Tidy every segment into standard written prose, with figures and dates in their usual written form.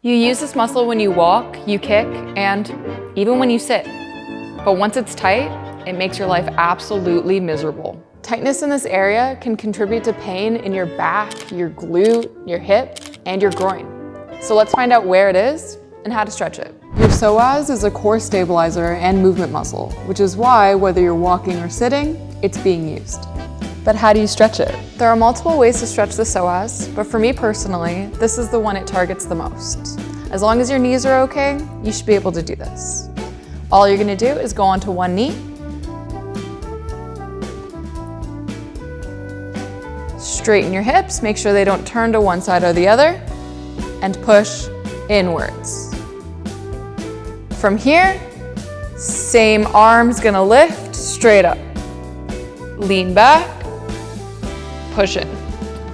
You use this muscle when you walk, you kick, and even when you sit. But once it's tight, it makes your life absolutely miserable. Tightness in this area can contribute to pain in your back, your glute, your hip, and your groin. So let's find out where it is and how to stretch it. Your psoas is a core stabilizer and movement muscle, which is why, whether you're walking or sitting, it's being used. But how do you stretch it? There are multiple ways to stretch the psoas, but for me personally, this is the one it targets the most. As long as your knees are okay, you should be able to do this. All you're gonna do is go onto one knee, straighten your hips, make sure they don't turn to one side or the other, and push inwards. From here, same arm's gonna lift straight up. Lean back, push in.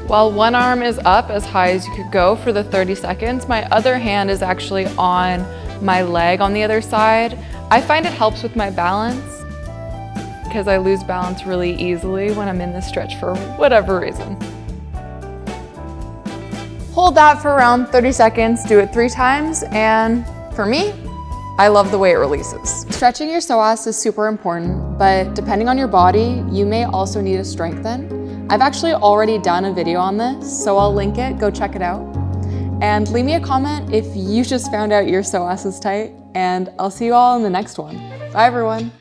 While one arm is up as high as you could go for the 30 seconds, my other hand is actually on my leg on the other side. I find it helps with my balance because I lose balance really easily when I'm in this stretch for whatever reason. Hold that for around 30 seconds, do it 3 times, and for me, I love the way it releases. Stretching your psoas is super important, but depending on your body, you may also need to strengthen. I've actually already done a video on this, so I'll link it, go check it out. And leave me a comment if you just found out your psoas is tight, and I'll see you all in the next one. Bye everyone.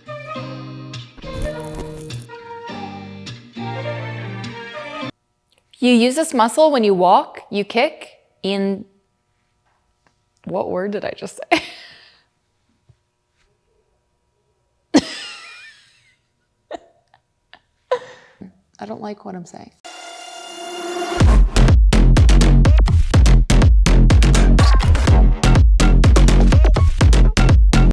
You use this muscle when you walk, you kick, in... What word did I just say? I don't like what I'm saying.